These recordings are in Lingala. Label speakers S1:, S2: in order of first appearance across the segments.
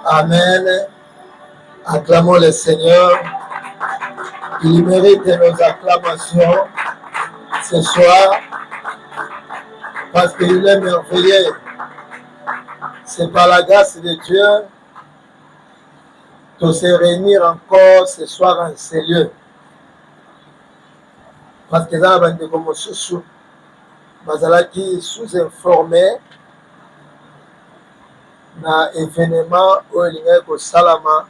S1: Amen. Acclamons le Seigneur. Il mérite nos acclamations ce soir parce qu'il est merveilleux. C'est par la grâce de Dieu de se réunir encore ce soir en ces lieux. Parce que dans la bande comme sous bazalaki sous-informé na événement où il y a au Salama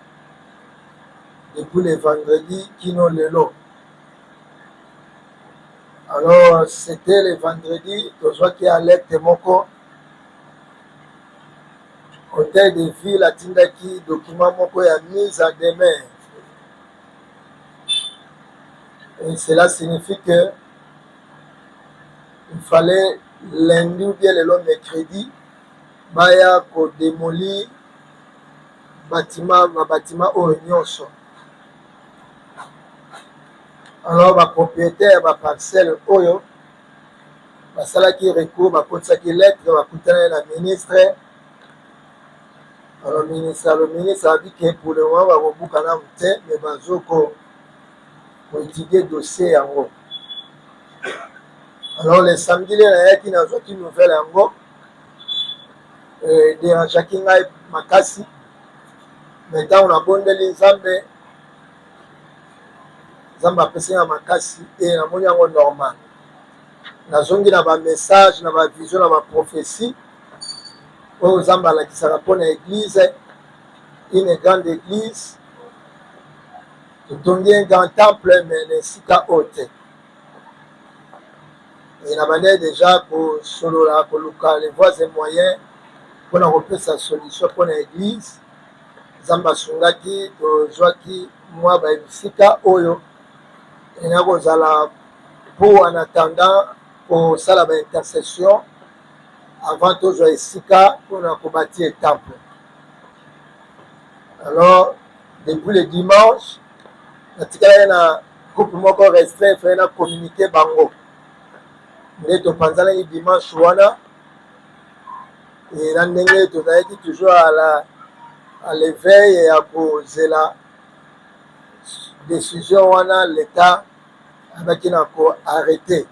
S1: depuis le vendredi qui nous le lot. Alors c'était le vendredi, je vois qu'il y a alerte moko hôtel de ville à Tindaki, document moko ya mise en demeure. Et cela signifie que il fallait lundi ou bien le long mercredi, baya ko démolir bâtiment au nyonso. Alors ba propriétaire ba parcelle oyo basalaki recours bakotisaki lettre bakutana na ministre. Alors le ministre a dit que pour le moment bakobuka na mte mais bazoko pour étudier dossier yango. Alors le samedi là qui n'a pas une nouvelle yango de chacun ngai makasi. Maintenant on a bondeli Nzambe apesi ya makasi et na moni yango normal. Nazongi na ba message na ba vision na ba prophétie oyo Nzambe alakisaka mpona église, une grande église. Totongi un grand temple mais na esika oyo te. Et na bande déjà kosolola koluka les voies et moyens mpona kopesa solution mpona église. Nzambe asungaki tozwaki mwa baebisika oyo ena kozala pour en attendant kosala baintercession avant tozwa esika mpona kobâtir temple. Alors depuis le dimanche natikala na groupe moko restreint fai na communiqué bango nde topanzanaki dimanche wana na ndenge tozalaki toujours à l'éveil ya kozela décision wana l'état abaki na koarrêter.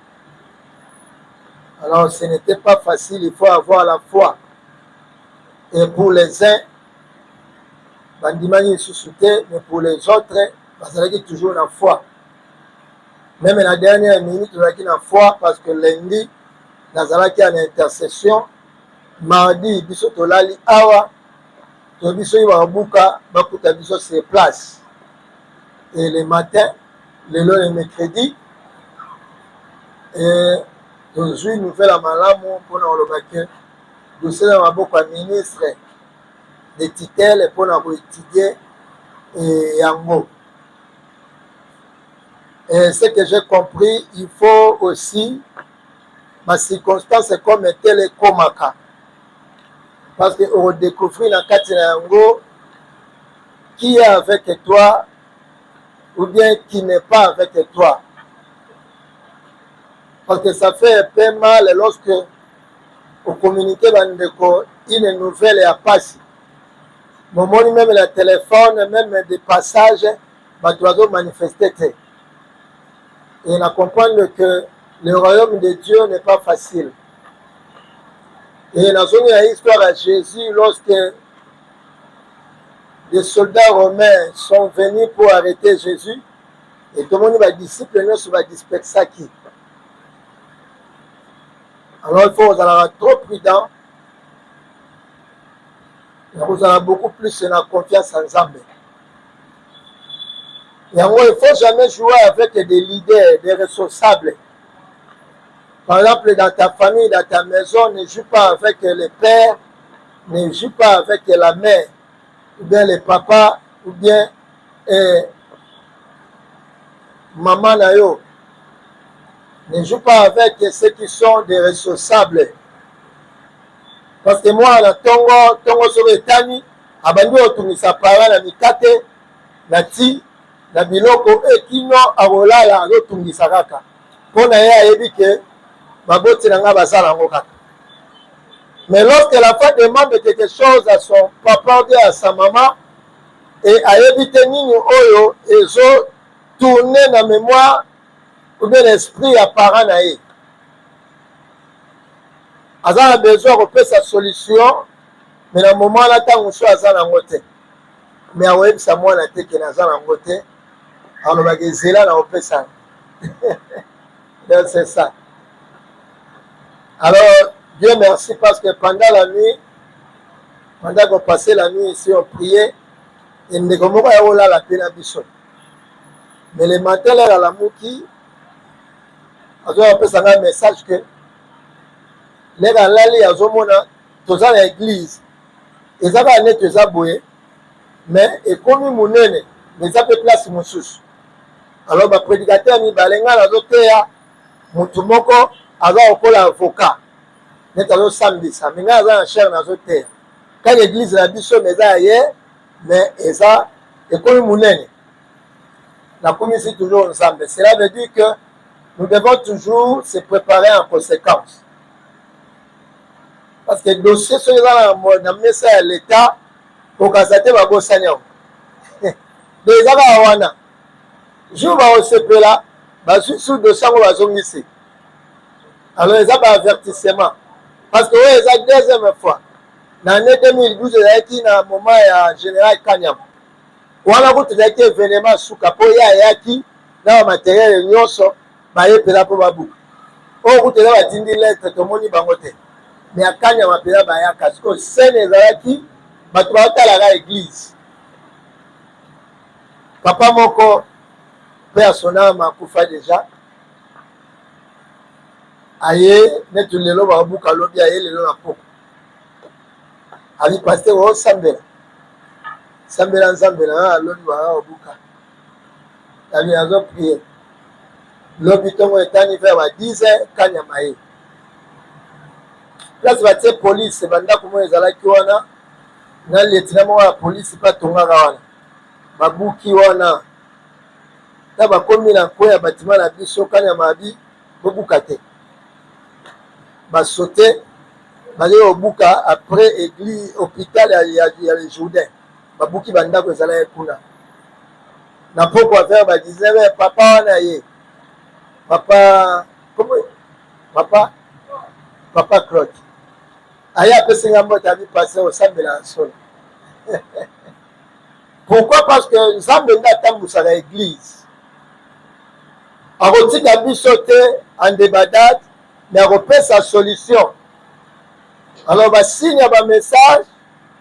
S1: Alors ce n'était pas facile, il faut avoir la foi. Et pour les uns bandimani lisusu te, mais pour les autres bazalaki toujours na foi. Même la dernière minute tozalaki na foi parce que lundi nazalaki en intercession, mardi biso tolali awa to biso babuka bakuta biso sur place. Et le matin le mercredi et tozwi nouvelle ya malamu mpona koloba ke dossier na maboko ya ministre de tutelle mpona koétudie yango. Et ce que j'ai compris, il faut aussi ma circonstance comme telle ekomaka parce que on découvre na kati na yango qui est avec toi ou bien qui n'est pas avec toi. Parce que ça fait un peu mal lorsque vous communiquez une nouvelle à passer. Moment même le téléphone, même des passages, tu dois manifester. Et on comprendre que le royaume de Dieu n'est pas facile. Et dans une histoire à Jésus, lorsque des soldats romains sont venus pour arrêter Jésus, et tout le monde va disciple va disperser qui. Alors il faut être trop prudent. Vous avez beaucoup plus de confiance en Zambé. Et il ne faut jamais jouer avec des leaders, des responsables. Par exemple, dans ta famille, dans ta maison, ne joue pas avec le père, ne joue pas avec la mère, ou bien le papa, ou bien maman nayo. Ne joue pas avec ceux qui sont des responsables. Parce que moi, la tongo sur etani, abandi otumisa para na mikate, na ti, na biloko ekino abolala azotumisa kaka. Pona ye ayebi ke baboti na nga basala ngo kaka. Mais lorsque l'enfant demande quelque chose à son papa ou à sa maman, et à éviter nini oyo, ils ont tourné dans la mémoire ou bien l'esprit apparent na ye. Aza a besoin de faire sa solution, mais dans le moment là, tant que soit aza nango te. Mais à web sa moi na te que naza nango te. Alors ba gezela na opé ça. Donc c'est ça. Alors Dieu merci parce que pendant la nuit, pendant qu'on passait la nuit ici, on priait. Et nous avons la peine à biso. Mais le matin, là, à la mouki, on a un message que les gens là, ils ont tous à l'église. Ils ont un net, ils ont mais et comme ils m'ont donné, mais ça peut place mon sous. Alors, le prédicateur, il va aller dans la zotéa, mon tumoko, alors on a avocat. Net à samedi, ça, mais là, ils ont un cher dans la zotéa. Quand l'église a biso, mais ça y est, mais ça, et comme mon aîné, la commission toujours ensemble. Cela veut dire que nous devons toujours se préparer en conséquence. Parce que le dossier sur dans le message à l'État, pour que ça te va bosser. Les Awana, je vais au CPLA, je suis sous 200 ici. Alors, ils ont un avertissement. Parce que oui, ils ont deuxième fois. Dans l'année 2012, il y a un moment général Kanyam. Wana ko tuzaki événement suka po ya yaki na matériel nyonso ba yepela po babu o ko tela batindi lettre to moni bango te mais akanya mapela ba ya kasko sene ezalaki bato batala la église papa moko père sonama akufa déjà aye netu lelo ba buka lobi aye lelo na poko ali pasteur o sambela sambela nzambela aloni wa obuka ali azo prier lobi tongo etani vers 10h kanya maye place batie police banda komo ezalaki wana na lieutenant mo ya police pa tongaka wana babuki wana na bakomi na nko ya batima na biso kanya mabi bobuka te basote baye obuka après église hôpital ya le Jourdain babuki bandako ezala kuna na poko affaire ba disait papa wana ye papa comment papa Claude aya apesi ngambo tabi passer au sambela solo pourquoi parce que nzambe nda tambusa na église akotika biso te en débandade mais akopesa solution alors basigne ba message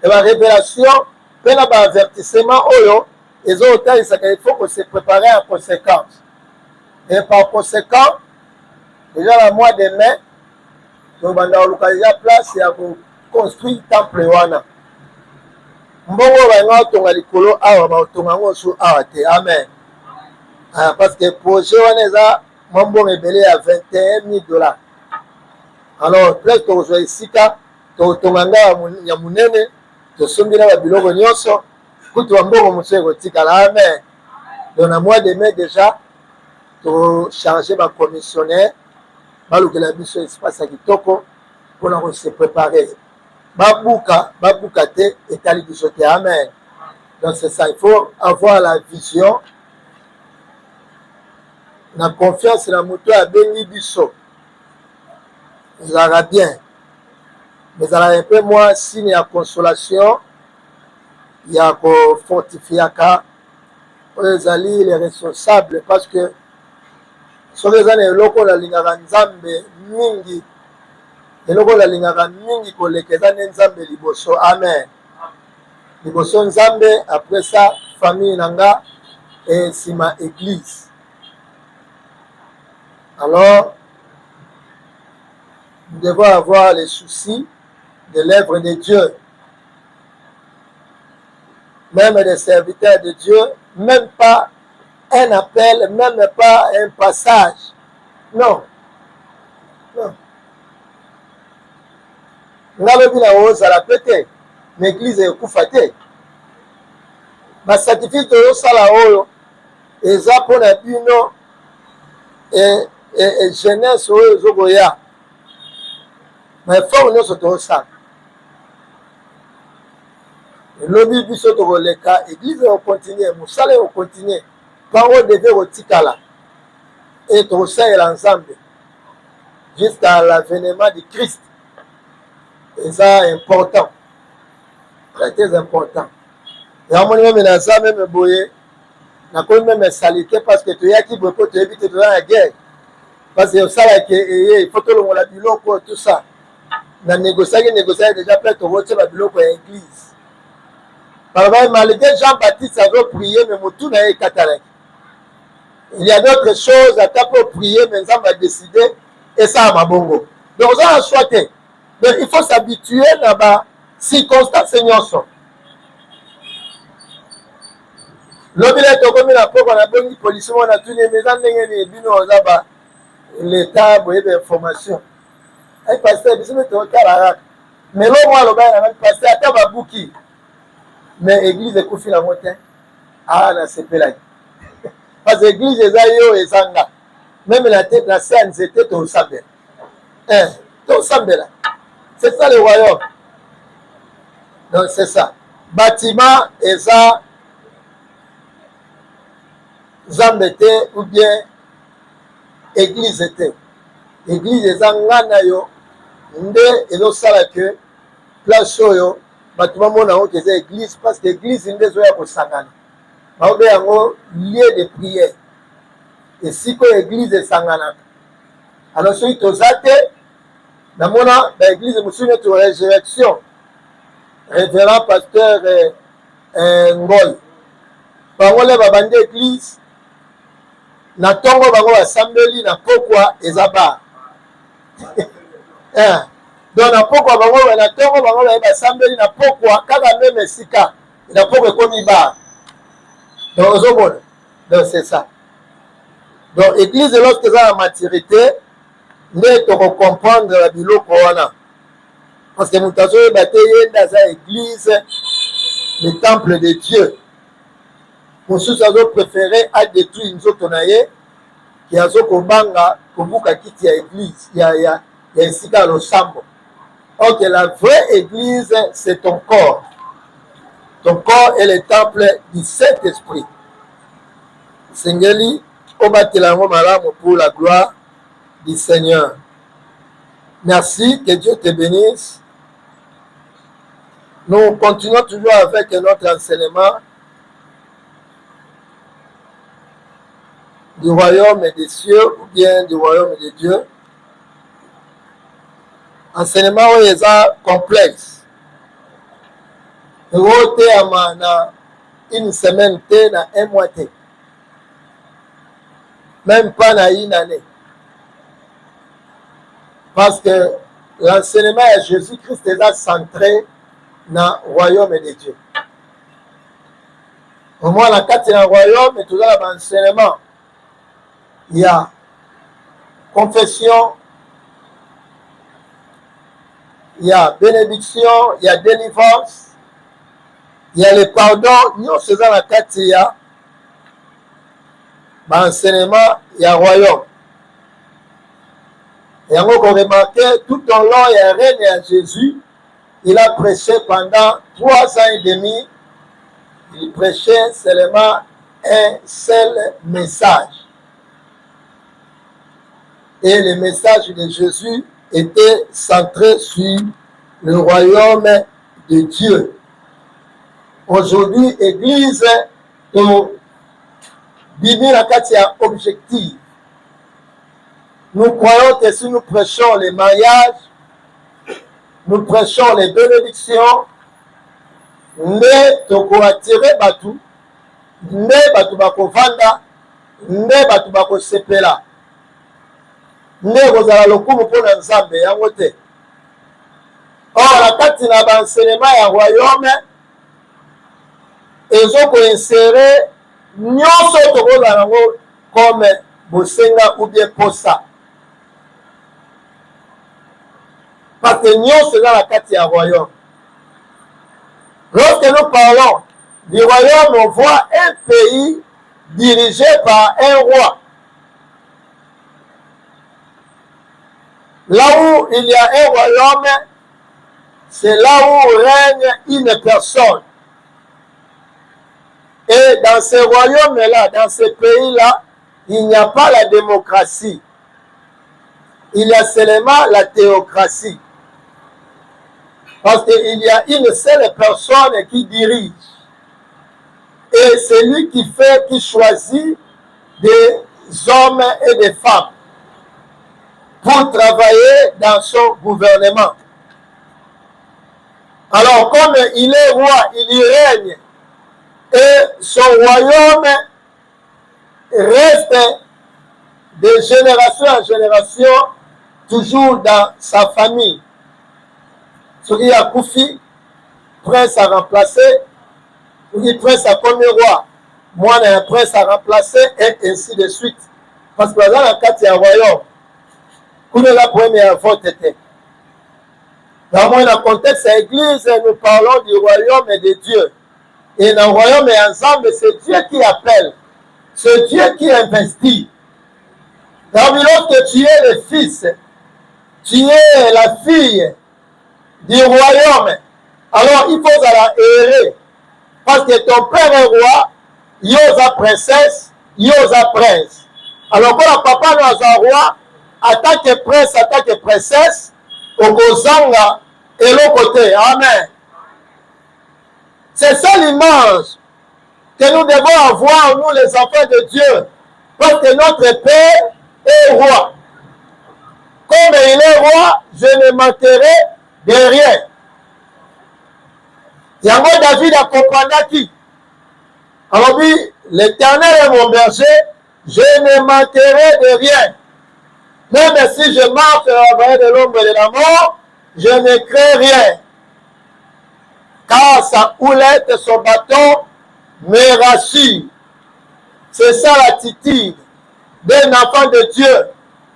S1: et ba révélation pe na ba avertissement oyo ezotalisaka il faut que se préparer en conséquence et par conséquent déjà le mois de mai tobanda koluka déjà place ya construire temple wana mbongo banga otonga likolo awa baotonga yango su awa te amen parce que projet wana eza mwa mbongo ebele ya 21 000 $. alors place tokozwa esika totonga nga ya monene tosombi na babiloko nyonso kutu bambongo mosusu ekotikala amen donc na mois de mai déjà tocharge bacommissionnaire balukela biso espace ya kitoko mpona kose préparer babuka te etali biso te amen donc c'est ça il faut avoir la vision na confiance na moto abengi biso ezalaka bien mais ezalaka mpe mwa signe ya consolation ya kofortifiaka oyo ezali les responsables parce que soki eza na eloko nalingaka nzambe mingi eloko nalingaka mingi koleka eza nde nzambe liboso amen liboso nzambe après ça famille na nga et nsima église alors nous devons avoir les soucis de l'œuvre de Dieu même des serviteurs de Dieu même pas un appel, même pas un passage. Non. Non. Ngalobi na ozala pete, l'église ekufa te. Ba certificat oyo sala oyo eza pona bino et jeunesse oyo ezoboya. Mais faut nyonso tosala. Lobby biso tokoleka, église au continuer, musala au continuer, parole devait retikala et tokosalela ensemble jusqu'à l'avènement du Christ. Et ça important, très important. Et à mon même dans ça même boye, na ko même salité parce que tu y a qui beaucoup tu éviter dans la guerre. Parce que ça là que il faut que l'on la biloko tout ça. Na négocier déjà prêt au voter la biloko à l'église. Malgré Jean-Baptiste a prié, mais tout n'a pas été. Il y a d'autres choses à pour prier, mais ça va décider et ça m'a bongo. Donc ça a choisi. Mais il faut s'habituer là-bas, circonstances sont. L'objet est comme la pauvre, on a bonne police, on a tous les maisons, l'État, vous avez information. Un pasteur, vous savez, mais l'homme, on a pasteur, à Tababouki. Mais l'église est confiée la montagne. Ah, là, c'est pas là. Parce que l'église est ailleurs et Zanga. Même la tête, la scène, c'était au Sambé. Au Sambé là. C'est ça le royaume. Donc, c'est ça. Bâtiment et ça, Zambété ou bien église était. Église et Zanga nayo. Nde et l'autre ça là que place yo. Bâtiment mon aho que c'est église parce que église nde zo ya ko sangana. Baobe yango lieu de prière. Et si que l'église est sangana. Alors celui to zate na mona l'église musume to résurrection. Révérend pasteur Ngol. Bangole babande église na tongo bango assemblée na pokwa ezaba. Donc na pokwa bango na tongo bango ba assemblée na pokwa kaka même sika na pokwa komi ba. Donc c'est ça. Donc église lorsque ça la maturité, ne to comprendre la biloko wana. Parce que nous avons bâti dans une église, le temple de Dieu. Pour ceux qui ont préféré à détruire une autre naïe, qui a zokobanga kobuka kiti ya église, il y a ici dans le sambo. Ok, la vraie église, c'est ton corps. Ton corps est le temple du Saint-Esprit. Seigneur, au bâtiment malamu pour la gloire du Seigneur. Merci, que Dieu te bénisse. Nous continuons toujours avec notre enseignement du royaume des cieux ou bien du royaume de Dieu. Enseignement est complexe. Nous avons une semaine, un mois. Même pas une année. Parce que l'enseignement de Jésus-Christ est centré dans le royaume de Dieu. Au moins, la carte dans le royaume est toujours l'enseignement. Il y a confession, il y a bénédiction, il y a délivrance, il y a le pardon. Nous faisons la carte, il y a l'enseignement, il y a le royaume. Et on a remarqué, tout au long, il y a règne à Jésus. Il a prêché pendant 3 ans et demi. Il prêchait seulement un seul message. Et le message de Jésus était centré sur le royaume de Dieu. Aujourd'hui, l'Église, pour vivre la quatrième objectif. Nous croyons que si nous prêchons les mariages, nous prêchons les bénédictions, ne toko attirer batu, ne batu bako vanda, ne batu bako sepela, ne kozala lokumu pona nzambe yango te. Or la kati na bansenyema ya royaume ezoko insere nyonso tokozala nango comme bosenga ou bien posa. Parce que nous sommes dans la carte du royaume. Lorsque nous parlons du royaume, on voit un pays dirigé par un roi. Là où il y a un royaume, c'est là où règne une personne. Et dans ces royaumes-là, dans ces pays-là, il n'y a pas la démocratie. Il y a seulement la théocratie. Parce qu'il y a une seule personne qui dirige. Et c'est lui qui choisit des hommes et des femmes pour travailler dans son gouvernement. Alors, comme il est roi, il y règne, et son royaume reste de génération en génération, toujours dans sa famille. Celui a Koufi, prince a remplacé, celui prince a comme roi, moi un prince a remplacé, et ainsi de suite. Parce que dans le cas, il y a un royaume. Où la première vote était. Dans le contexte de l'église, nous parlons du royaume et de Dieu. Et dans le royaume et ensemble, c'est Dieu qui appelle. C'est Dieu qui investit. Lorsque tu es le fils, tu es la fille du royaume, alors il faut la errer. Parce que ton père est roi, yosa princesse, yosa prince. Alors quand papa nous a roi, attaque prince, attaque princesse, au Kozanga et l'autre côté. Amen. C'est ça l'image que nous devons avoir, nous les enfants de Dieu. Parce que notre Père est roi. Comme il est roi, je ne manquerai de rien. Yango David a compris qui. Alors oui, l'Éternel est mon berger, je ne manquerai de rien. Même si je marche dans la vallée de l'ombre de la mort, je ne crains rien. Car sa houlette et son bâton me rassurent. C'est ça l'attitude d'un enfant de Dieu.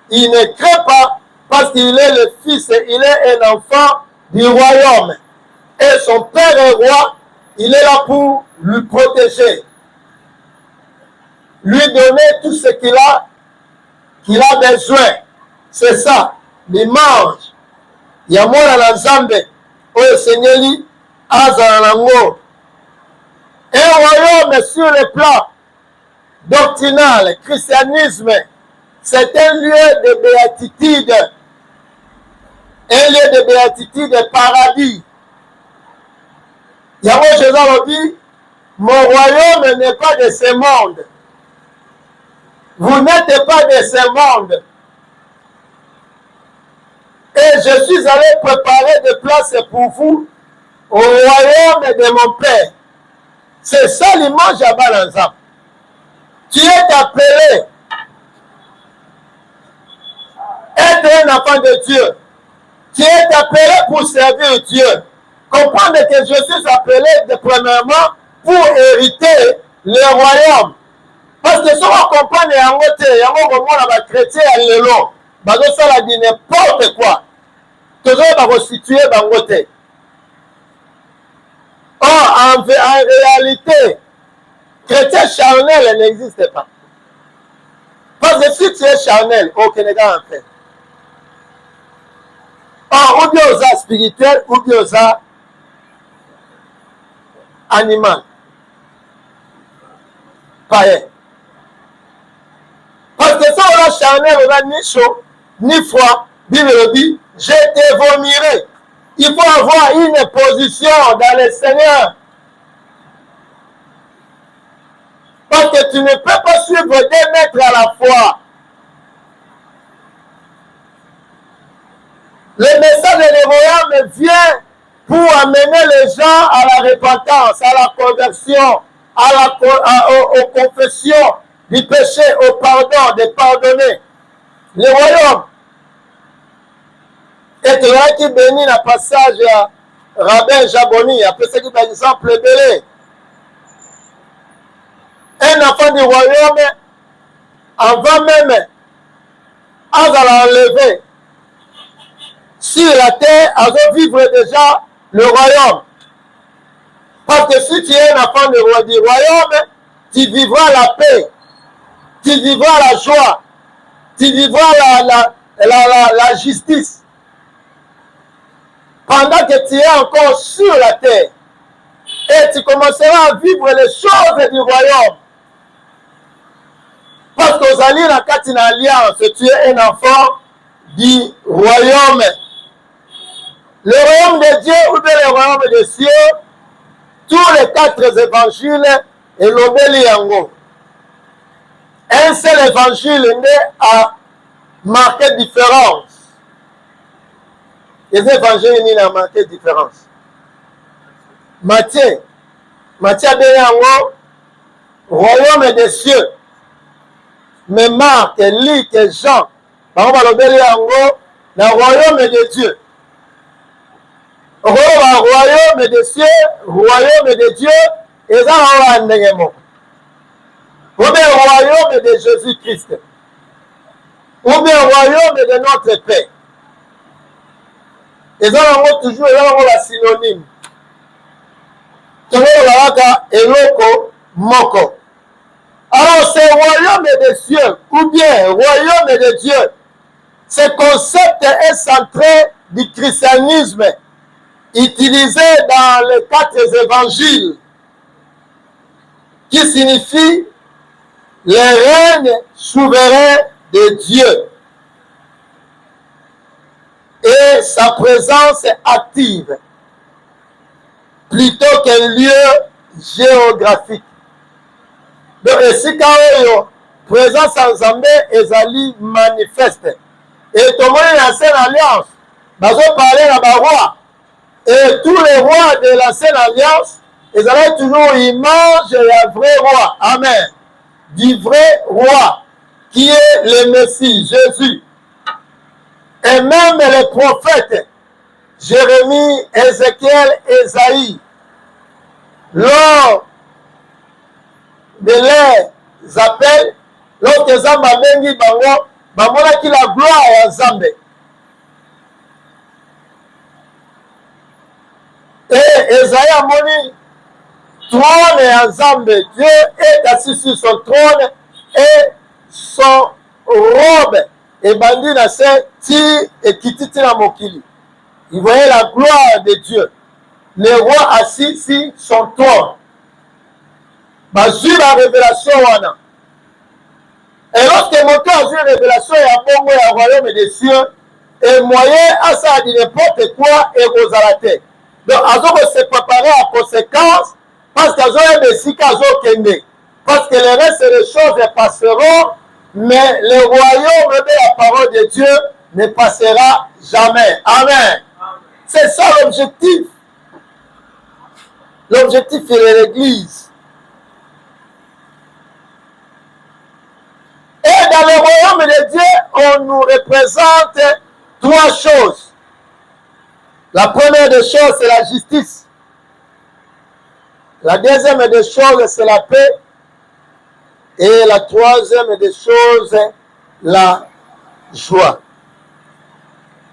S1: Il ne craint pas parce qu'il est le fils, il est un enfant du royaume. Et son père est roi, il est là pour lui protéger. Lui donner tout ce qu'il a besoin. C'est ça, l'image. Il y a moi dans l'ensemble, au Seigneur, Azalango. Un royaume sur le plan doctrinal, christianisme, c'est un lieu de béatitude. Un lieu de béatitude paradis. Yahweh Jésus a dit, mon royaume n'est pas de ce monde. Vous n'êtes pas de ce monde. Et je suis allé préparer des places pour vous au royaume de mon Père. C'est ça l'image à Balanzam. Tu es appelé être un enfant de Dieu. Tu es appelé pour servir Dieu. Comprendre que je suis appelé premièrement pour hériter le royaume. Parce que si on comprend en côté, il y a un moment où les chrétiens sont là, ça dit n'importe quoi. Toujours va situer dans côté. Or, en réalité, chrétien charnel n'existe pas. Parce que si tu es charnel, aucun gars en fait. Or, ou bien aux arts spirituels, ou bien aux arts animal. Païen. Parce que ça, on a charnel, on a ni chaud, ni froid. Bible dit, je te vomirai. Il faut avoir une position dans le Seigneur. Parce que tu ne peux pas suivre 2 mètres à la fois. Le message de l'évangile vient pour amener les gens à la repentance, à la conversion, aux confessions du péché, au pardon, de pardonner. Le royaume. Et tu vois qui bénit le passage à Rabbin Jaboni, après ce qui par exemple belé. Un enfant du royaume, avant même, à l'enlever sur la terre, à vivre déjà le royaume. Parce que si tu es un enfant du royaume, tu vivras la paix, tu vivras la joie, tu vivras la justice. Pendant que tu es encore sur la terre. et tu commenceras à vivre les choses du royaume. Parce qu'aux alliés, la carte alliance, tu es un enfant du royaume. Le royaume de Dieu ou bien le royaume des cieux, tous les 4 évangiles et l'obéli yango. Un seul évangile a marqué différence. Les évangiles n'ont marqué différence. Matthieu a bien yango, royaume des cieux. Mais Marc, Luc et Jean, par exemple, l'obéli yango, le royaume de Dieu. Royaume des cieux, royaume de Dieu, et ça va en ndengemo. Ou bien royaume de Jésus-Christ. Ou bien royaume de notre Père. Et ça va toujours la synonyme. Eloko moko. Alors, ce royaume des cieux, ou bien royaume de Dieu, ce concept est centré du christianisme utilisé dans les 4 évangiles, qui signifie le règne souverain de Dieu et sa présence active plutôt qu'un lieu géographique. Donc, ici, quand présence en Zambé ezali manifeste. Et tout le monde est en l'ancienne alliance. Nous allons parler à la roi. Et tous les rois de l'ancienne alliance, ils avaient toujours image du vrai roi. Amen. Du vrai roi, qui est le Messie, Jésus. Et même les prophètes, Jérémie, Ézéchiel, Ésaïe, lors de les appels, lorsque Zamba bengi bango, bamona qui la gloire à Zambé. Et Esaïe a moni trône en Zambé. Dieu est assis sur son trône et son robe et bandi na se ti et kititi na mokili. Il voyait la gloire de Dieu. Le roi assis sur son trône. Bazui la révélation wana. Et lorsque mon cœur a vu la révélation, il y a bongo et royaume des cieux, et moyen à ça dit n'importe quoi et aux alatés. Donc, Azo se préparer à conséquence, parce qu'Azo est Messie, qu'Azo Kende. Parce que le reste des choses passeront, mais le royaume de la parole de Dieu ne passera jamais. Amen. C'est ça l'objectif. L'objectif est l'Église. Et dans le royaume de Dieu, on nous représente 3 choses. La première des choses, c'est la justice. La deuxième des choses, c'est la paix. Et la troisième des choses, la joie.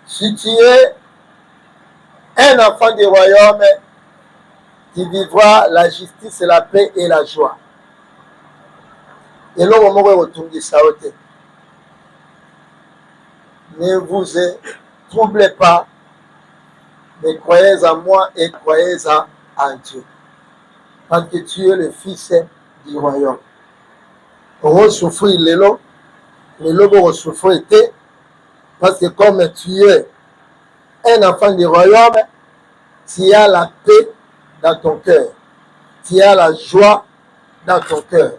S1: Si tu es un enfant du royaume, tu vivras la justice, la paix et la joie. Et là, ne vous troublez pas, mais croyez en moi et croyez en Dieu. Parce que tu es le fils du royaume. On souffrir l'élo, l'élo va souffrir, parce que comme tu es un enfant du royaume, tu as la paix dans ton cœur, tu as la joie dans ton cœur,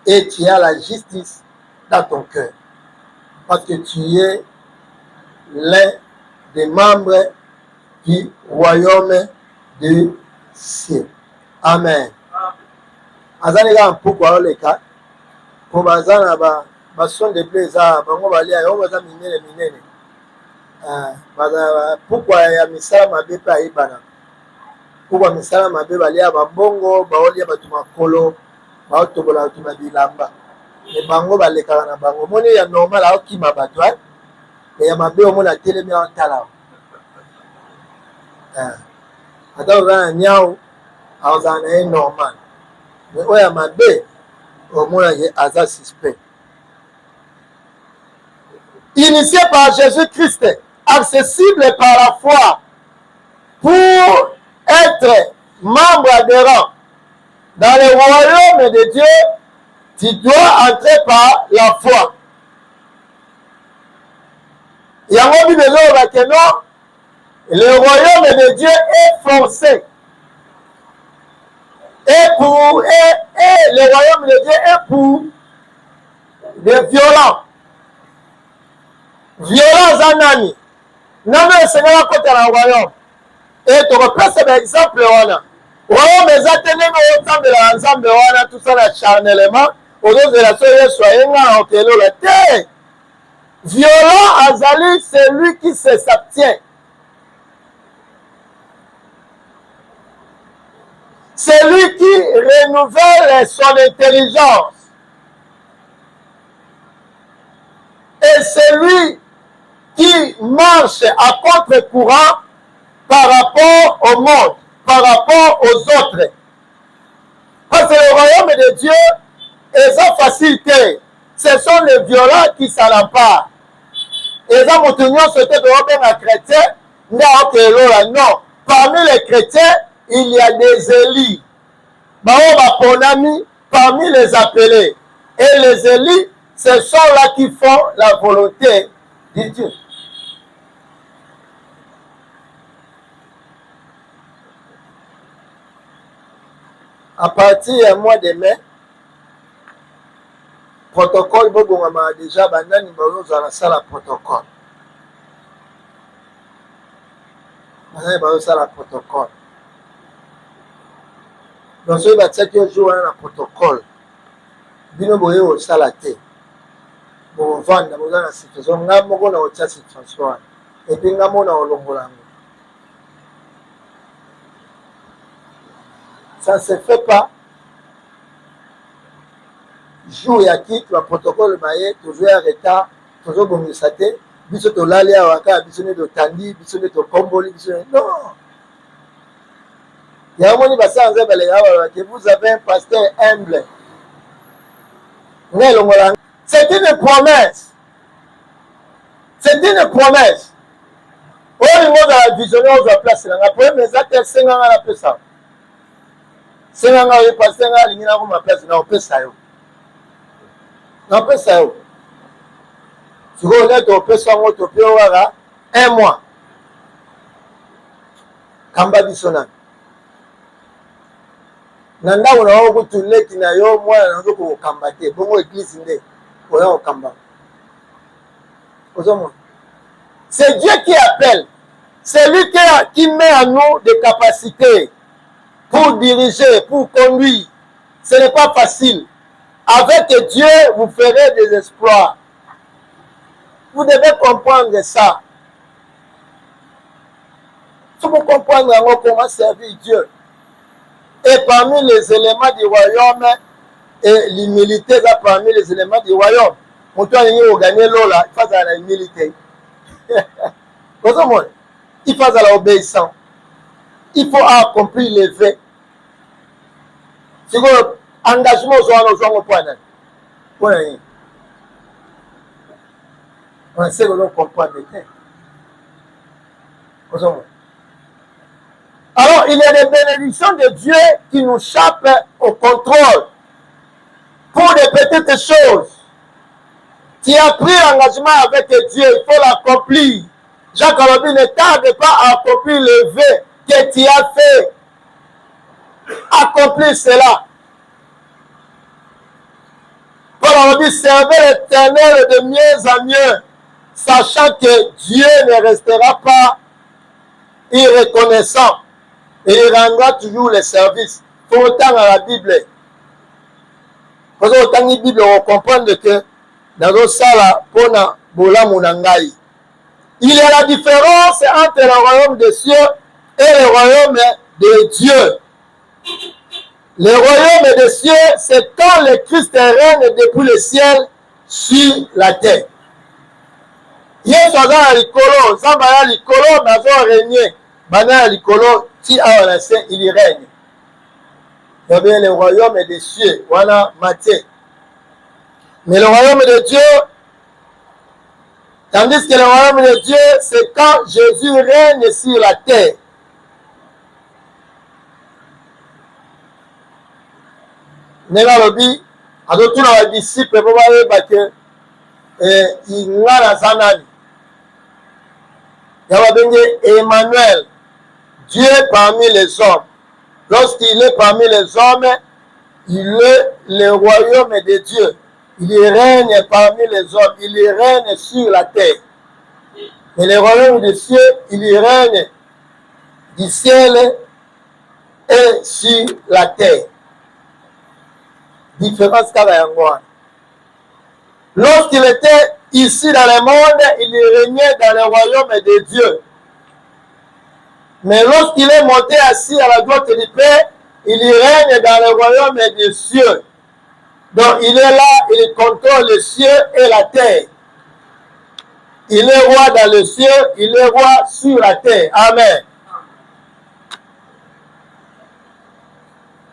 S1: et tu as la justice dans ton cœur. Parce que tu es l'un des membres du royaume du ciel. Amen. Azalika pourquoi les cas pour bazana ba son de plaisir bango balia yo baza minene pourquoi ya misala mabe pa ibana pourquoi misala mabe balia ba bongo baolia batu makolo baotobola batu bilamba et bango baleka na bango moni ya normal akima batu et ya mabe omona telemi en tala ata ozana nyao ozana est normal mais oya mabe omona ye aza suspect. Initié par Jésus-Christ, accessible par la foi pour être membre adhérent. Dans le royaume de Dieu, tu dois entrer par la foi. Il y a un besoin que non, le royaume de Dieu est forcé. Et le royaume de Dieu est pour des violents. Violents en ami. Non, mais c'est là côté le royaume. Et tu reprends cet exemple, voilà. Royaume est atteint ensemble de l'ensemble, voilà, tout ça, là, charnellement. Au lieu de la soeur, soyez là, ok, la terre. Violent, Azali, c'est lui qui s'abstient. C'est lui qui renouvelle son intelligence. Et c'est lui qui marche à contre-courant par rapport au monde, par rapport aux autres. Parce que le royaume de Dieu est sans facilité. Ce sont les violents qui s'en emparent. Et ça, mon union, c'était de un chrétien. Non. Parmi les chrétiens, il y a des élus. Parmi les appelés. Et les élus, ce sont là qui font la volonté de Dieu. À partir du mois de mai, protocole, déjà, banani dans la salle à protocole. Dans la protocole. Donc, ce qui est joué dans le protocole, bino boye au salaté. Bon, vendre, dans la situation, on a mon situation. Et puis, on a mon olongolango. Ça ne se fait pas. Jour et à qui le protocole maillé, toujours en retard, toujours bon misaté, biso to lali à waka, biso ne to tandi, biso ne to komboli, biso ne. Non. Il y a un moment que vous avez un pasteur humble. C'est une promesse. C'est une promesse. Au niveau de la visionnaire, on a placé là. Après, mes actes, c'est un peu ça. C'est un peu pasteur, il y a un place, on peut ça. On peut ça. Si vous êtes au peu, soit au peu, un mois. Kamba bisona. Nanda una oku tuleki na yo mwana na ndoko okamba te bongo église nde oya okamba. C'est Dieu qui appelle. C'est lui qui met en nous des capacités pour diriger, pour conduire. Ce n'est pas facile. Avec Dieu, vous ferez des exploits. Vous devez comprendre ça. Si vous comprenez comment servir Dieu. Et parmi les éléments du royaume, et l'humilité est parmi les éléments du royaume. Pour toi, il faut gagner l'eau là, il faut à la humilité. Il faut à l'obéissance. Il faut accomplir les faits. C'est que l'engagement soit au point. On sait que l'on comprend bien. Alors, il y a des bénédictions de Dieu qui nous échappent au contrôle. Pour des petites choses. Tu as pris l'engagement avec Dieu, il faut l'accomplir. Jacques Alobi ne tarde pas à accomplir le vœu que tu as fait. Accomplir cela. Paul Alobi, servez l'Éternel de mieux en mieux, sachant que Dieu ne restera pas irreconnaissant. Et il rendra toujours les services. Il faut autant à la Bible. Parce que autant la Bible, on comprend que dans le sala, il y a la différence entre le royaume des cieux et le royaume de Dieu. Le royaume des cieux, c'est quand le Christ règne depuis le ciel sur la terre. Yesu aza na likolo, Nzambe ya likolo, nazo régner. Bana ya likolo, si awanase, il y règne. Il y a le royaume des cieux, voilà Matthieu. Mais le royaume de Dieu, tandis que le royaume de Dieu, c'est quand Jésus règne sur la terre. Nega lobi azotuna ba disciple po bayeba ke ingana sanani. Ya babenge Emmanuel, Dieu parmi les hommes. Lorsqu'il est parmi les hommes, il est le royaume de Dieu. Il règne parmi les hommes, il règne sur la terre. Mais le royaume des cieux, il règne du ciel et sur la terre. Différence Kavayangoa. Lorsqu'il était ici dans le monde, il régnait dans le royaume de Dieu. Mais lorsqu'il est monté assis à la droite du Père, il règne dans le royaume des cieux. Donc il est là, il contrôle les cieux et la terre. Il est roi dans le ciel, il est roi sur la terre. Amen.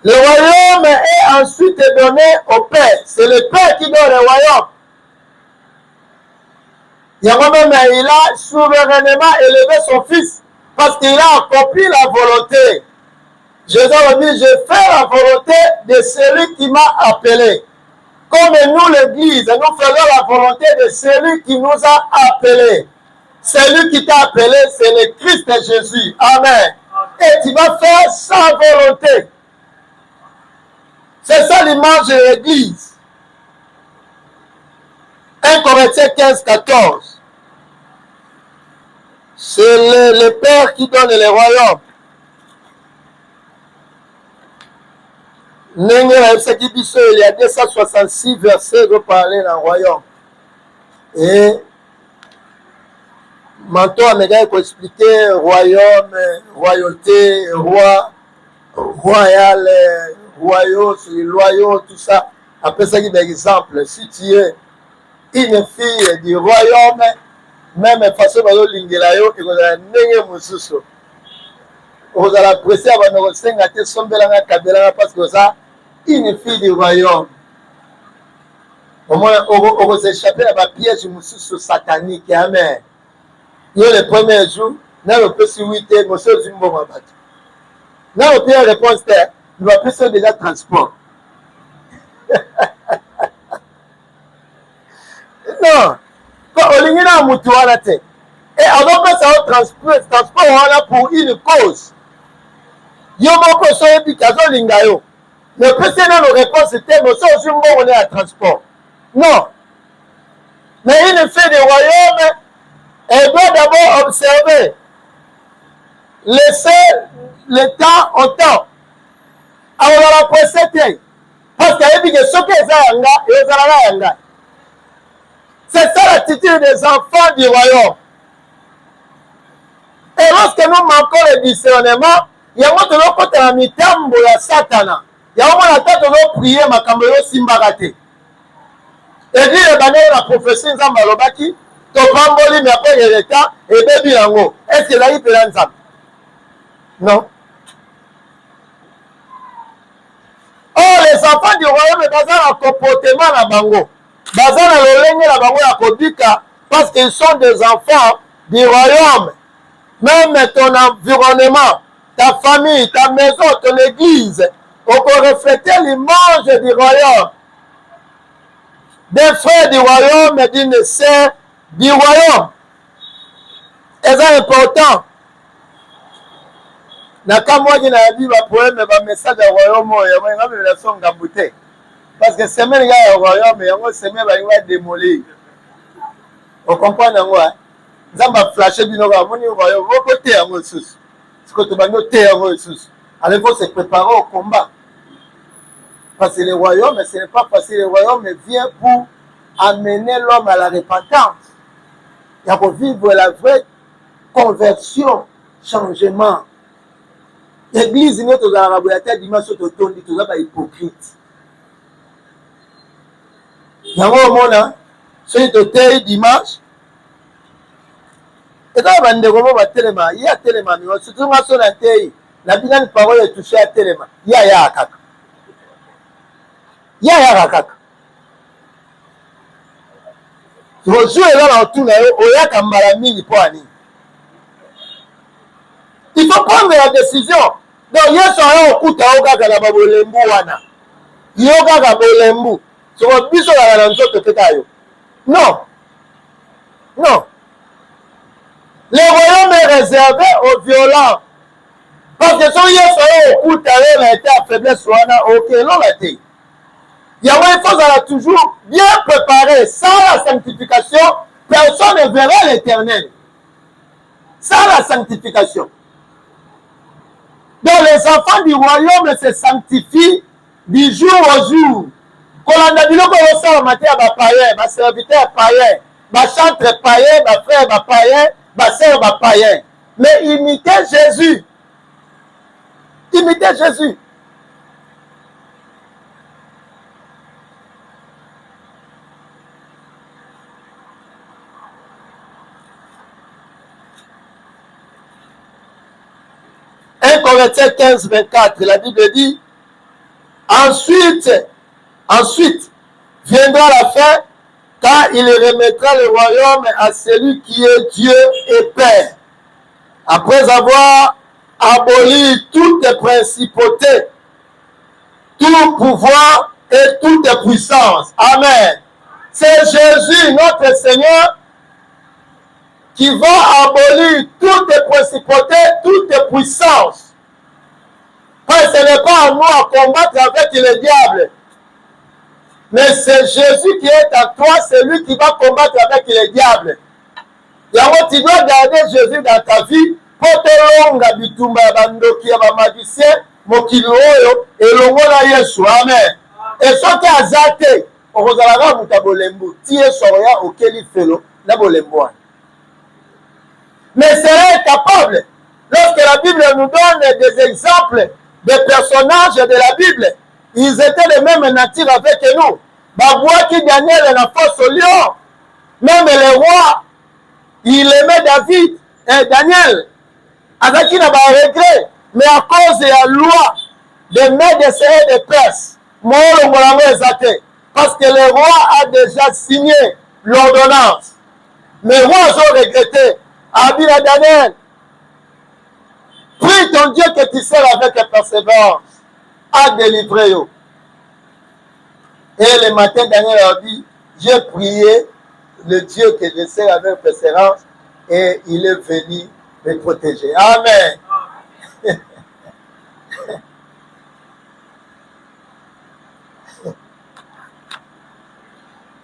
S1: Le royaume est ensuite donné au Père. C'est le Père qui donne le royaume. Il a souverainement élevé son fils parce qu'il a accompli la volonté. Jésus a dit, je fais la volonté de celui qui m'a appelé. Comme nous, l'Église, nous faisons la volonté de celui qui nous a appelés. Celui qui t'a appelé, c'est le Christ Jésus. Amen. Et tu vas faire sa volonté. C'est ça l'image de l'Église. 1 Corinthiens 15, 14. C'est le Père qui donne le royaume. Il y a 266 versets de parler dans le royaume. Et maintenant, on va expliquer royaume, royauté, roi, royal, royaux, loyaux, tout ça. Après ça, il y a des exemples. Si tu es une fille du royaume, même façon de l'ingélayo, et vous allez n'ayez moussous. Vous allez apprécier avant de se gâter son belanga kabelanga parce que ça, une fille du royaume. Au moins, on va échapper à la piège moussous satanique. Amen. Il y a le premier jour, dans le petit 8e, monsieur Zumbo Mabat. Dans le premier réponse, il va plus déjà transport. Non. Quand on est dans le moutoir, et avant que ça transport pour une cause. Il y a beaucoup de choses qui sont lingayo. Le précédent de réponse c'était nous sommes on est à transport. Non. Mais une fille du royaume, elle doit d'abord observer. Laisser le temps au temps. Alors la précédente. Parce qu'il y a dit que ce qui est yanga, c'est ça l'attitude des enfants du royaume. Et lorsque nous manquons le discernement, il y a un côté de la mitambo ya Satana. Il y a un côté de prier makambo yo simbagate. Et dit le bannière la prophétie nzamba lobaki, to pamboli mais après le temps et bébi yango. Est-ce que là il peut l'ensemble? Non. Oh, les enfants du royaume bazar un comportement na bango. Bazar na lolenge na bango ya kodika parce qu'ils sont des enfants du royaume. Même ton environnement, ta famille, ta maison, ton église, on peut refléter l'image du royaume. Des frères du royaume et d'une sœur du royaume. Et c'est important. Nakamwa qui n'a dit le poème et le message du royaume, il y a une révélation gabouté. Parce que c'est même le royaume, il y a une semaine qui va démolir. On comprend quoi? Zamba flasher binora moni royaume au côté en ressources. Ce que tu vas noter en ressources. Alors il faut se préparer au combat. Parce que le royaume, ce n'est pas facile. Le royaume vient pour amener l'homme à la repentance. Il faut vivre la vraie conversion, changement. L'église, nous sommes dans la terre dimanche, nous sommes hypocrites. Il y a un moment, ceux qui sont dimanche, et là, il y a tellement, il y a tellement, surtout moi, sur la terre, la binane parole est touchée à tellement. Il y a kaka. Il y a kaka. Tu vas jouer là dans tout, il y a kambala mingi pour ani. Il faut prendre la décision. Donc, il y a son au kuta au kaka la babolembo wana. yo kaka bolembu soko biso kaka na nzoto teka yo. Non, non. Le royaume est réservé aux violents. Parce que si Yesu oyo okuta ye na été à faiblesse wana ok non la te. Yango il faut avoir toujours bien préparé. Sans la sanctification, personne ne verra l'Éternel. Sans la sanctification. Donc les enfants du royaume se sanctifient du jour au jour. Kolanda biloko osala matin ya bapayen, baserviteur payen, bachantre payen, bafrère bapayen, basœur bapayen. Mais imitez Jésus. Imitez Jésus. Corinthiens 15, 24, la Bible dit, ensuite viendra la fin, car il remettra le royaume à celui qui est Dieu et Père. Après avoir aboli toutes les principautés, tout pouvoir et toute puissance. Amen. C'est Jésus, notre Seigneur, qui va abolir toutes les principautés, toutes les puissances. Parce que ce n'est pas à nous à combattre avec le diable. Mais c'est Jésus qui est à toi, c'est lui qui va combattre avec le diable. Yango, tu dois garder Jésus dans ta vie pour te longa bitumba ya bandoki ya bamagicien mokili oyo elongo na Yesu. Amen. Et soki aza te okozalaka moto ya bolembu ti Yesu akoya okeli felo na bolembu wana. Mais serait capable, lorsque la Bible nous donne des exemples des personnages de la Bible, ils étaient de même nature avec nous. Babouaki Daniel et la force au lion, même le roi, il aimait David et Daniel. Azaki n'a pas regret, mais à cause de la loi de Mèdes et de Perse, parce que le roi a déjà signé l'ordonnance. Mais le roi a regretté. Abila Daniel, prie ton Dieu que tu sers avec persévérance à délivrer. Et le matin, Daniel a dit, j'ai prié le Dieu que je sers avec persévérance et il est venu me protéger. Amen.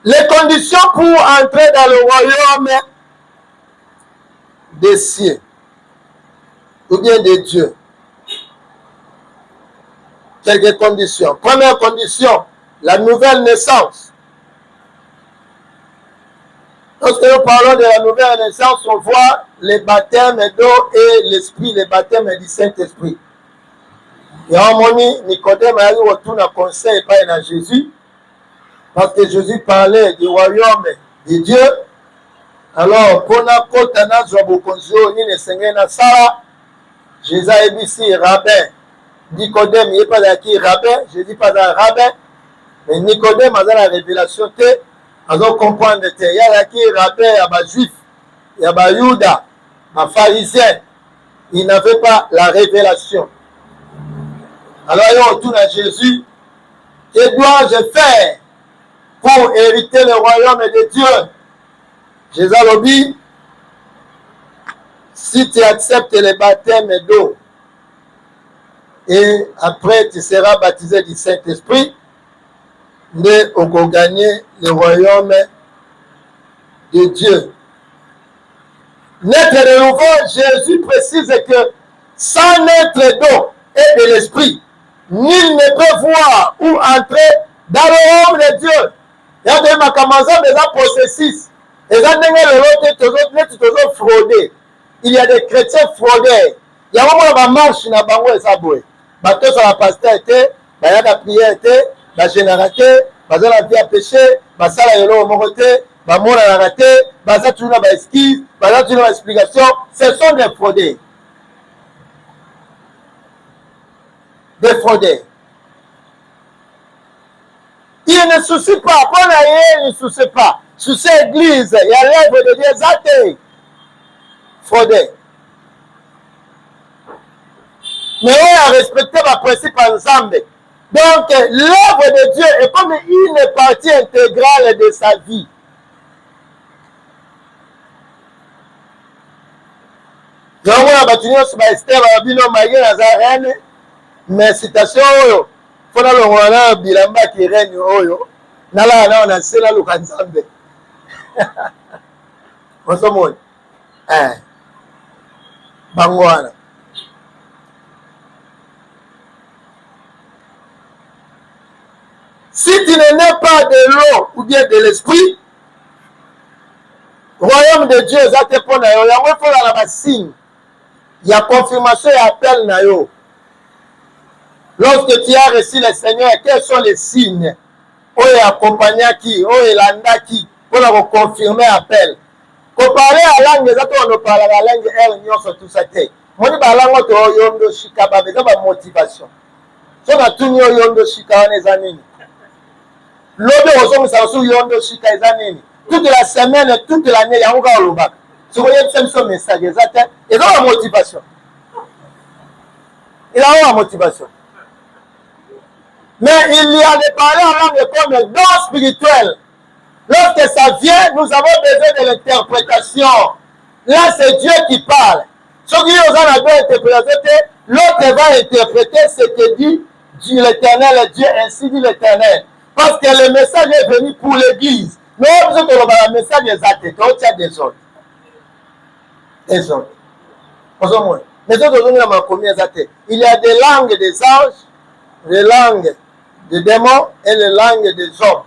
S1: Les conditions pour entrer dans le royaume des cieux ou bien de Dieu. Quelques conditions. Première condition, la nouvelle naissance. Lorsque nous parlons de la nouvelle naissance, on voit les baptêmes d'eau et l'esprit, les baptêmes du Saint-Esprit. Et en moni, Nicodème a eu retourné à conseil par Jésus, parce que Jésus parlait du royaume de Dieu. Alors, pour na kotana zobokonzo ni le Seigneur na sala, Jésus a dit ici rabbin. Nicodème, il n'est pas qui rabbin, Jésus pas un rabbin, mais Nicodème a la révélation que, on doit comprendre que il y a qui rabbin, il y a des juifs, il y a des Judas, des pharisiens, il n'avait pas la révélation. Alors, il retourne à Jésus, que dois-je faire pour hériter le royaume de Dieu? Jésus a dit, si tu acceptes le baptême d'eau et après tu seras baptisé du Saint-Esprit, mais on va gagner le royaume de Dieu. Naître de nouveau, Jésus précise que sans naître d'eau et de l'esprit, nul ne peut voir ou entrer dans le royaume de Dieu. Il y a des macamanzans déjà possessifs. Il y a des chrétiens fraudeurs. Il y a un moment où marche na bango et ça boue. Bateau sur la pasteur était, il y a la prière était, la généralité, baza la vie à péché, baza la yolo moroté, bamona la raté, baza toujours la esquisse, baza toujours la explication. Ce sont des fraudeurs. Des fraudeurs. Il ne soucie pas, il ne soucie pas. Sous cette église, il y a l'œuvre de Dieu athées. Fraudé. Mais on a respecté le principe ensemble. Donc, l'œuvre de Dieu est comme une partie intégrale de sa vie. Donc, on a battu sur Esther, Babino, Maïe, Nazarene, mais citation, il faut que l'on a bilamba qui règne, nala, on a cela, le Kanzambe. On se montre. Bangwana. Si tu ne nais pas de l'eau ou bien de l'esprit, royaume de Dieu, ça te prend na yo. Il faut la signe. Il y a confirmation et appel na yo. Lorsque tu as reçu le Seigneur, quels sont les signes? Oh, il accompagné qui? Oh, il anda qui? Pour la confirmer appel. Pour parler à langue, on ne parle à la langue, elle n'y a tout ça. Moi, je parle à la langue, yondo shika, c'est une motivation. Si on a tout yondo shika, on est amis. Toute la semaine, toute l'année, il y a un gars au bac. Si vous voyez ce message, il a une motivation. Il a une motivation. Mais il y a des paroles en langue comme don spirituel. Lorsque ça vient, nous avons besoin de l'interprétation. Là, c'est Dieu qui parle. Ce qui nous a deux interprétations, l'autre va interpréter ce que dit l'Éternel, Dieu, ainsi dit l'Éternel. Parce que le message est venu pour l'Église. Nous avons besoin de le message des athées, des autres. Des autres. Il y a des langues des anges, des langues des démons et les langues des hommes.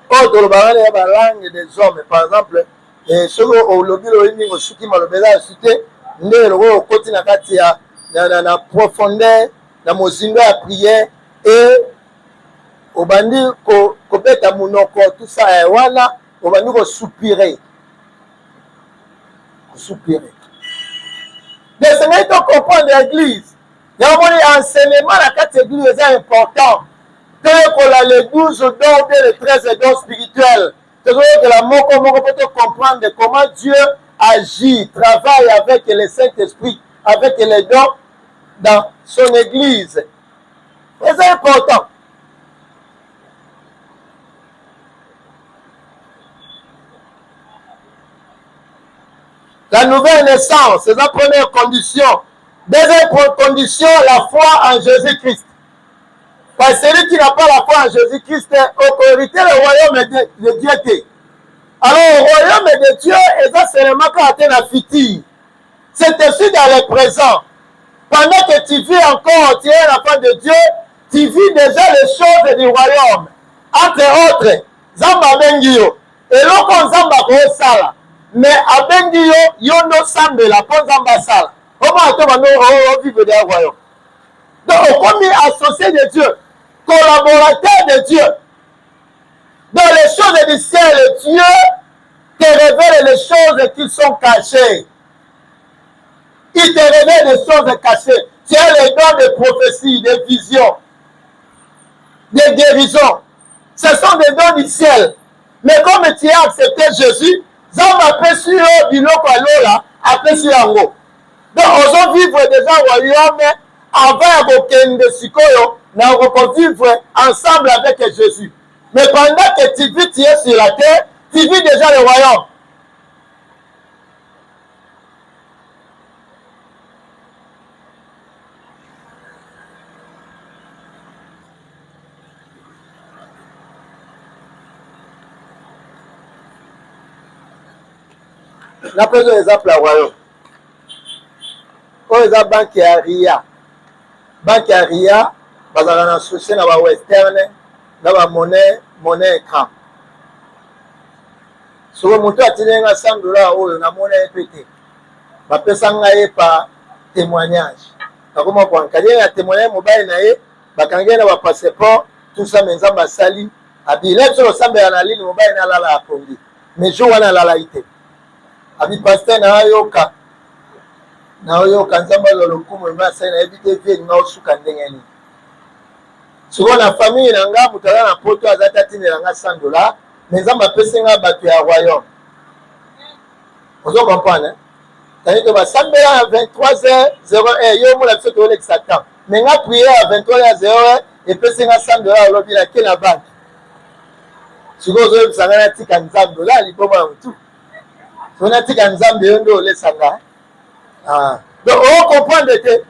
S1: Autre langue des hommes, par exemple, ce au lobby au soutien malobéza cité, ne le côté na katia na profondeur, na mozindo à prière et au bandi ko beta munoko tout ça et voilà, au bandi ko soupirer. Soupirer. Mais ce n'est pas comprendre l'église. Il y a un enseignement à la catégorie est important. Tel que les 12 dons, les 13 dons spirituels. C'est-à-dire que la moko peut comprendre comment Dieu agit, travaille avec le Saint-Esprit, avec les dons dans son église. C'est important. La nouvelle naissance, c'est la première condition. Deuxième condition, la foi en Jésus-Christ. Parce que celui qui n'a pas la foi en Jésus-Christ, autorité, le royaume de Dieu. Alors, le royaume de Dieu est seulement quand tu es fiti. C'est aussi dans le présent. Pendant que tu vis encore, tu es l'enfant de Dieu, tu vis déjà les choses du royaume. Entre autres, Zamba Bengio. Et l'autre Zamba Sala. Mais à Bengio, Yono Sambela, pour Zamba Sala. Comment on vit dans le royaume? Donc, on est associé de Dieu, collaborateur de Dieu. Dans les choses du ciel, Dieu te révèle les choses qui sont cachées. Il te révèle les choses cachées. Tu as les dons de prophétie, de vision, de guérison. Ce sont des dons du ciel. Mais comme tu as accepté Jésus, Zamba peut sur biloko alola, après sur yango. Donc, on vivre déjà au royaume avant de Sikoyo, on va vivre ensemble avec Jésus. Mais pendant que tu vis, tu es sur la terre, tu vis déjà le royaume. La prise exemple à royaume. Quand la banque à Ria, banque à Ria, on a associé à la western, dans la monnaie écran. Si vous montez à tenir un $100, la monnaie est pétée. Je peux s'engager par témoignage. Comment on peut un témoignage mobile, je vais passeport, tout ça, mais ça sali. Abilé sur le sambe à la ligne mobile, na la approndi. Mais je vois la laïté. Abi pasteur na yoka. Na yoka nzamba lolokumu mbasa na ebite vie na osuka ndenge ni. Souvent la famille nanga mutala na poto azata tinela nga $100, mais nzamba pesenga batu ya royaume. Vous comprenez? C'est-à-dire que sambela à 23h01 yo mo la biso to Satan. mais nga prier à 23h et puis c'est nga $100 lobi la ke na banque siko zo sanga na tika nzambe la liboma mutu so na tika nzambe yo ndo le sanga donc on comprendre te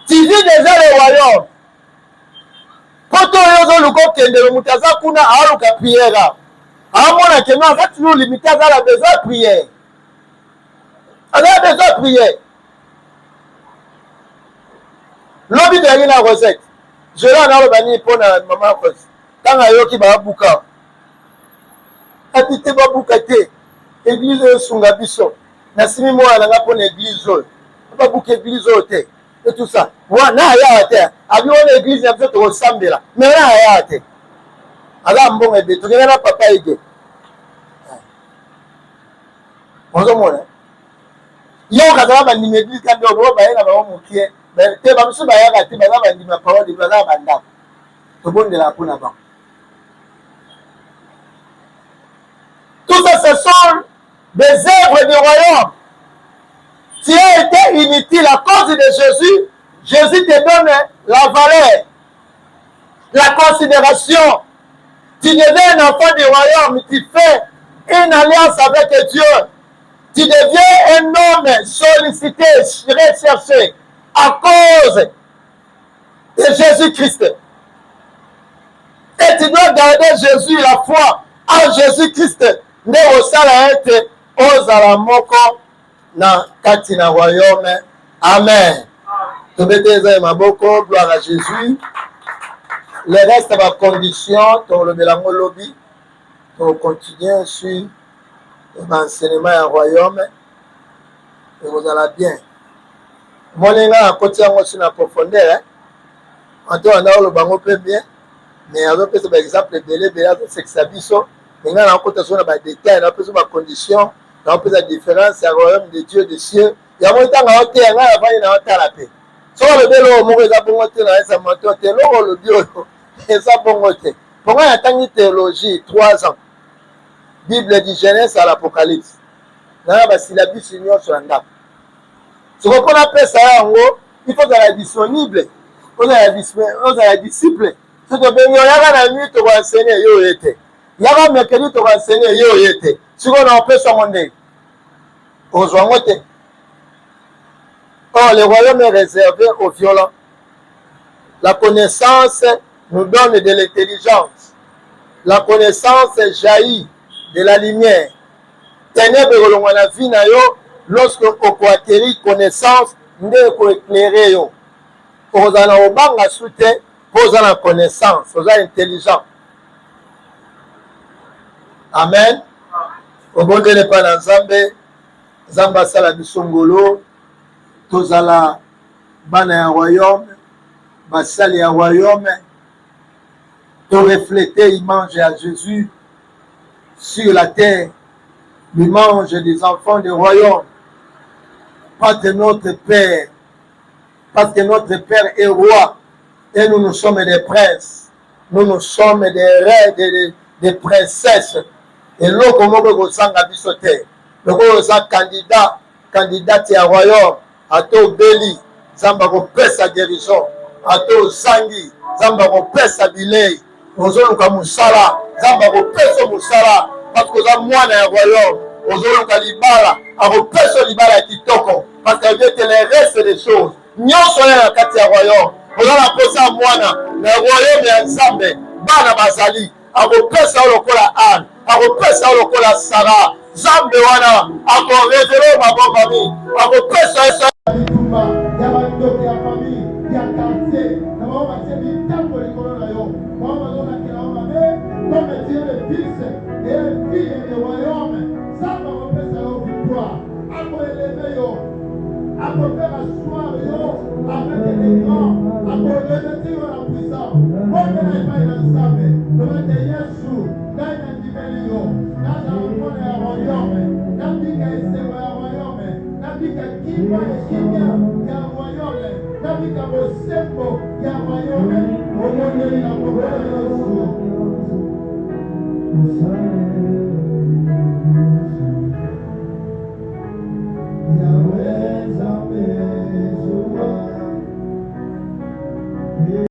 S1: tu vis déjà le royaume poto yo zo luko kendelo mutaza kuna aluka prière amona ke non ça toujours limité à la besoin prière on a besoin de prier. L'objet de la recette. Je l'ai en Albanie pour la maman Rose. Quand il y a qui va bouka. Habité va boukaté. Église Sungabiso. Nasimi moi la pour l'église. Pas bouquer église et tout ça. Moi na ya terre. Abi on église a peut-être ressemble là. Mais na ya terre. Alors bon et tout na papa ide. On se montre. Yo kazala bandimi église kandi obo bayela ba mokie te ba musu bayaka te ba bandimi parole de ba banda to bondela kuna ba tout ça ce sont des œuvres du royaume. Tu as été inutile à cause de Jésus. Jésus te donne la valeur, la considération. Tu deviens un enfant du royaume, tu fais une alliance avec Dieu. Tu deviens un homme sollicité, recherché à cause de Jésus-Christ. Et tu dois garder Jésus, la foi en Jésus-Christ. Ne osala ete ozala moko na kati na royaume. Amen. Tobeteza maboko, gloire à Jésus. Le reste de ma condition, ton le mélange lobby, ton continuer sur l'enseignement du royaume, et vous allez bien. Mon élan à côté de la profondeur, en tout cas, on a le bango peu bien, mais avec par exemple, le délai de la sexabiso, mais on a côté sur les détails, on a plus de conditions, on a plus de différence, le royaume de Dieu, des cieux. Il y a mon temps à côté, on a la paix. Si on le délo, on a bon côté, on a un moteur, on le bio, et ça bon côté. Pourquoi il y a une théologie, 3 ans? Bible du Genèse à l'Apocalypse. Dans la syllabus union sur un gap. Ce qu'on appelle ça, en gros, il faut être disponible. On est disciple. Si tu veux, il y a la nuit, tu vas enseigner, il y a un mercredi, tu vas enseigner, si on appelle ça, on est. On se voit. Or, le royaume est réservé aux violents. La connaissance nous donne de l'intelligence. La connaissance jaillit de la lumière. Ténèbres on a vu lorsque on acquérir connaissance, nous devons éclairer. Pour en obanga soutien, pour en connaissance, pour en intelligent. Amen. Au bon de pas dans Zambé, Zamba sala bisongolo, tozala bana ya royaume, basali ya royaume, de refléter l'image à Jésus sur la terre, l'image des enfants du royaume, parce que notre Père, est roi, et nous sommes des princes, nous sommes des reines, des princesses, et l'eau comme on sanga bisote, le candidat à royaume, à to Béli, Zamba ko pesa guérison, à to Sangi, Zamba ko pesa bilei, ozoluka musala, Zamba ko pesa musala, parce que za mwana ya royaume, ozoluka libala, ako pesa libala kitoko, parce que les restes des choses, nyonso ya kati ya royaume, ozala posa mwana, na royaume ya Nzambe, bana bazali, ako pesa lokola Anne, ako pesa lokola Sarah, Zambe wana, ako révéler ma bonne famille, ako pesa esa bitumba, ya bandoki ya famille, ya quartier, na mama masebi tango likolo na yo, mama zona kila mama me, comme Dieu le fils et le fille du royaume, Zamba ko pesa yo victoire, ako élever yo, ako faire asseoir yo, avec des grands, ako revêtir yo la puissance, bonne na imai na Nzambe, tomate Yesu, ngai na ndimeli yo, naza mwana ya royaume, nabika esengo ya royaume, nabika kimwa ekimia ya royaume, nabika bosembo ya royaume, omondeli na mokolo ya Yesu. Yahweh